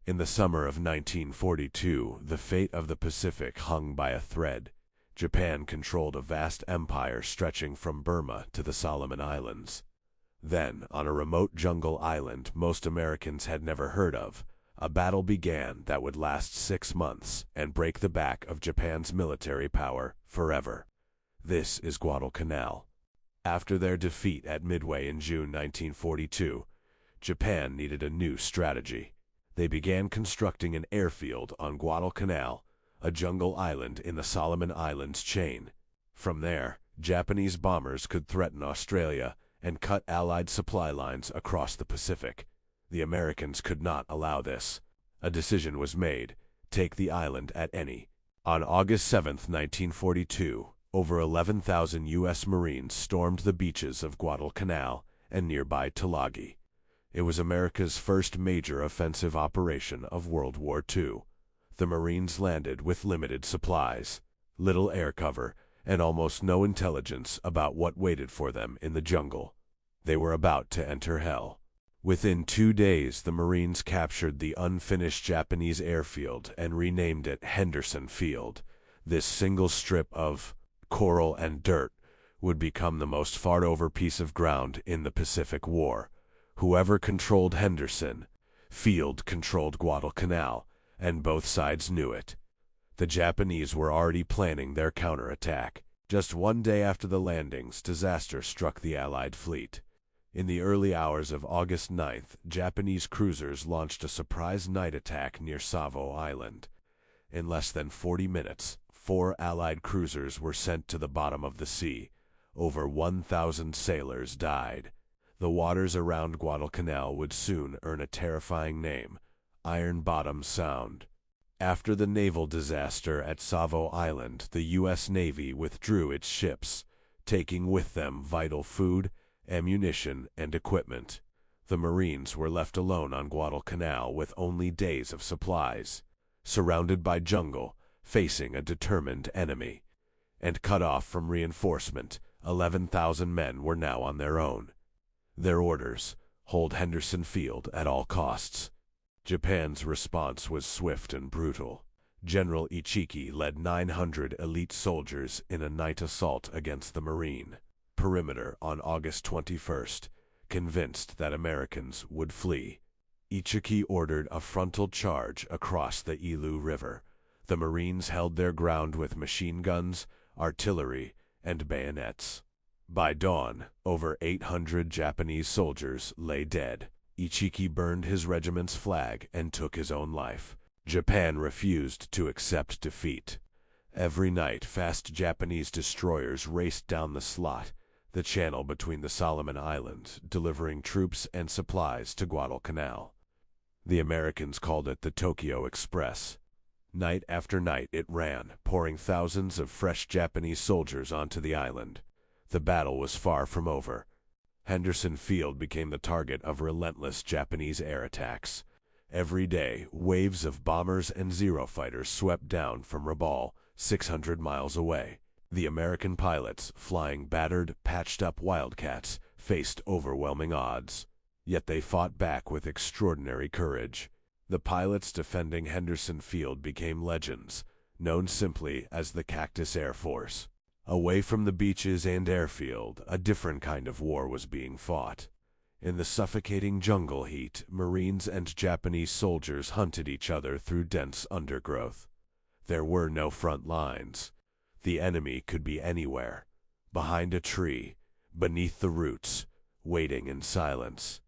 In the summer of 1942, the fate of the Pacific hung by a thread. Japan controlled a vast empire stretching from Burma to the Solomon Islands. Then, on a remote jungle island most Americans had never heard of, a battle began that would last 6 months and break the back of Japan's military power forever. This is Guadalcanal. After their defeat at Midway in June 1942, Japan needed a new strategy. They began constructing an airfield on Guadalcanal, a jungle island in the Solomon Islands chain. From there, Japanese bombers could threaten Australia and cut Allied supply lines across the Pacific. The Americans could not allow this. A decision was made: take the island at any. On August 7, 1942, over 11,000 U.S. Marines stormed the beaches of Guadalcanal and nearby Tulagi. It was America's first major offensive operation of World War II. The Marines landed with limited supplies, little air cover, and almost no intelligence about what waited for them in the jungle. They were about to enter hell. Within 2 days, the Marines captured the unfinished Japanese airfield and renamed it Henderson Field. This single strip of coral and dirt would become the most fought-over piece of ground in the Pacific War. Whoever controlled Henderson Field controlled Guadalcanal, and both sides knew it. The Japanese were already planning their counterattack. Just 1 day after the landings, disaster struck the Allied fleet. In the early hours of August 9th, Japanese cruisers launched a surprise night attack near Savo Island. In less than 40 minutes, 4 Allied cruisers were sent to the bottom of the sea. Over 1,000 sailors died. The waters around Guadalcanal would soon earn a terrifying name: Iron Bottom Sound. After the naval disaster at Savo Island, the U.S. Navy withdrew its ships, taking with them vital food, ammunition, and equipment. The Marines were left alone on Guadalcanal with only days of supplies, surrounded by jungle, facing a determined enemy. And cut off from reinforcement, 11,000 men were now on their own. Their orders: hold Henderson Field at all costs. Japan's response was swift and brutal. General Ichiki led 900 elite soldiers in a night assault against the Marine perimeter on August 21st, convinced that Americans would flee. Ichiki ordered a frontal charge across the Ilu River. The Marines held their ground with machine guns, artillery, and bayonets. By dawn, over 800 Japanese soldiers lay dead. Ichiki burned his regiment's flag and took his own life. Japan refused to accept defeat. Every night, fast Japanese destroyers raced down the slot, the channel between the Solomon Islands, delivering troops and supplies to Guadalcanal. The Americans called it the Tokyo Express. Night after night it ran, pouring thousands of fresh Japanese soldiers onto the island. The battle was far from over. Henderson Field became the target of relentless Japanese air attacks. Every day, waves of bombers and Zero fighters swept down from Rabaul, 600 miles away. The American pilots, flying battered, patched-up Wildcats, faced overwhelming odds. Yet they fought back with extraordinary courage. The pilots defending Henderson Field became legends, known simply as the Cactus Air Force. Away from the beaches and airfield, a different kind of war was being fought. In the suffocating jungle heat, Marines and Japanese soldiers hunted each other through dense undergrowth. There were no front lines. The enemy could be anywhere, behind a tree, beneath the roots, waiting in silence.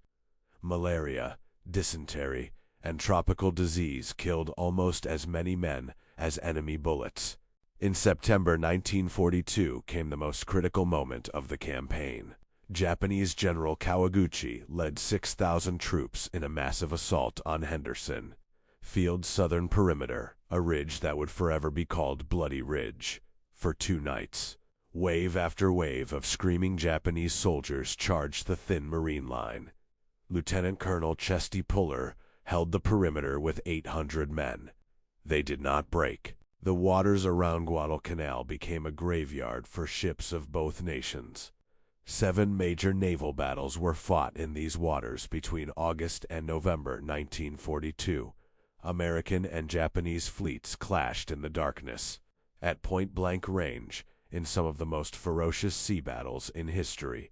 Malaria, dysentery, and tropical disease killed almost as many men as enemy bullets. In September 1942 came the most critical moment of the campaign. Japanese General Kawaguchi led 6,000 troops in a massive assault on Henderson Field's southern perimeter, a ridge that would forever be called Bloody Ridge. For 2 nights, wave after wave of screaming Japanese soldiers charged the thin Marine line. Lieutenant Colonel Chesty Puller held the perimeter with 800 men. They did not break. The waters around Guadalcanal became a graveyard for ships of both nations. 7 major naval battles were fought in these waters between August and November 1942. American and Japanese fleets clashed in the darkness, at point-blank range, in some of the most ferocious sea battles in history.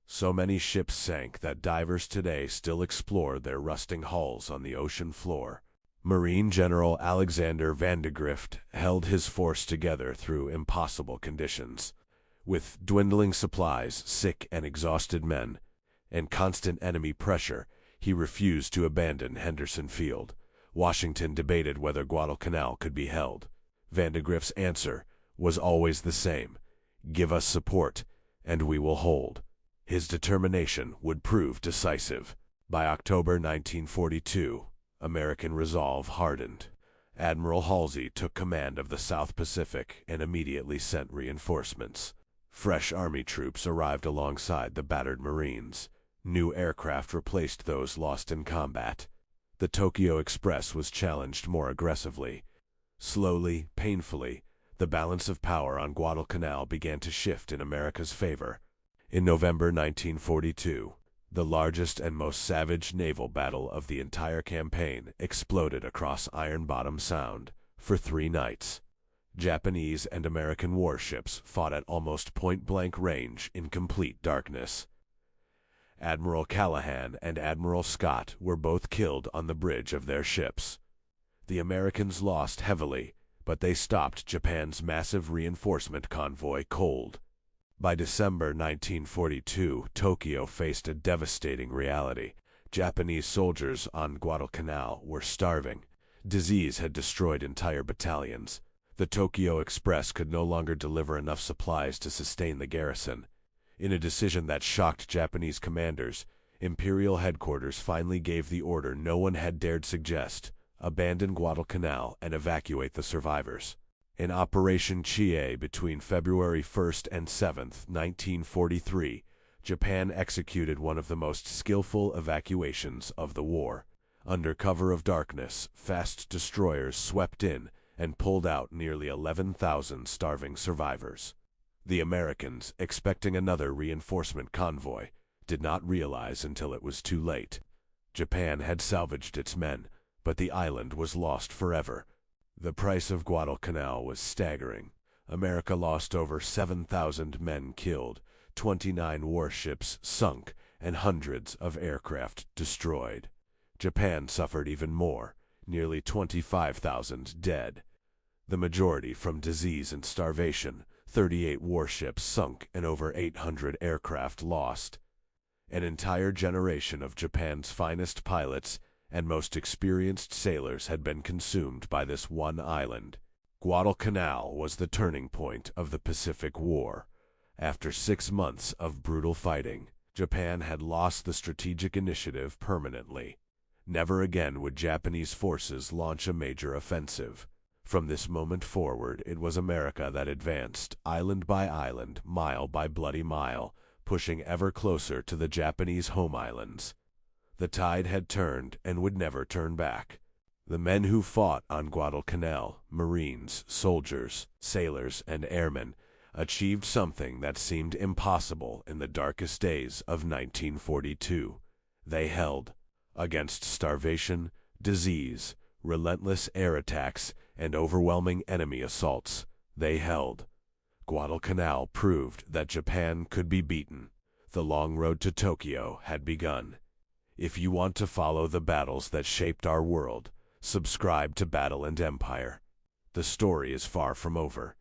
So many ships sank that divers today still explore their rusting hulls on the ocean floor. Marine General Alexander Vandegrift held his force together through impossible conditions. With dwindling supplies, sick and exhausted men, and constant enemy pressure, he refused to abandon Henderson Field. Washington debated whether Guadalcanal could be held. Vandegrift's answer was always the same: give us support, and we will hold. His determination would prove decisive. By October 1942, American resolve hardened. Admiral Halsey took command of the South Pacific and immediately sent reinforcements. Fresh Army troops arrived alongside the battered Marines. New aircraft replaced those lost in combat. The Tokyo Express was challenged more aggressively. Slowly, painfully, the balance of power on Guadalcanal began to shift in America's favor. In November 1942, the largest and most savage naval battle of the entire campaign exploded across Iron Bottom Sound. For 3 nights, Japanese and American warships fought at almost point-blank range in complete darkness. Admiral Callahan and Admiral Scott were both killed on the bridge of their ships. The Americans lost heavily, but they stopped Japan's massive reinforcement convoy cold. By December 1942, Tokyo faced a devastating reality. Japanese soldiers on Guadalcanal were starving. Disease had destroyed entire battalions. The Tokyo Express could no longer deliver enough supplies to sustain the garrison. In a decision that shocked Japanese commanders, Imperial headquarters finally gave the order no one had dared suggest: abandon Guadalcanal and evacuate the survivors. In Operation Chie between February 1st and 7th, 1943, Japan executed one of the most skillful evacuations of the war. Under cover of darkness, fast destroyers swept in and pulled out nearly 11,000 starving survivors. The Americans, expecting another reinforcement convoy, did not realize until it was too late. Japan had salvaged its men, but the island was lost forever. The price of Guadalcanal was staggering. America lost over 7,000 men killed, 29 warships sunk, and hundreds of aircraft destroyed. Japan suffered even more, nearly 25,000 dead. The majority from disease and starvation, 38 warships sunk and over 800 aircraft lost. An entire generation of Japan's finest pilots and most experienced sailors had been consumed by this one island. Guadalcanal was the turning point of the Pacific War. After 6 months of brutal fighting, Japan had lost the strategic initiative permanently. Never again would Japanese forces launch a major offensive. From this moment forward, it was America that advanced, island by island, mile by bloody mile, pushing ever closer to the Japanese home islands. The tide had turned and would never turn back. The men who fought on Guadalcanal, Marines, soldiers, sailors, and airmen, achieved something that seemed impossible in the darkest days of 1942. They held, against starvation, disease, relentless air attacks, and overwhelming enemy assaults, they held. Guadalcanal proved that Japan could be beaten. The long road to Tokyo had begun. If you want to follow the battles that shaped our world, subscribe to Battle and Empire. The story is far from over.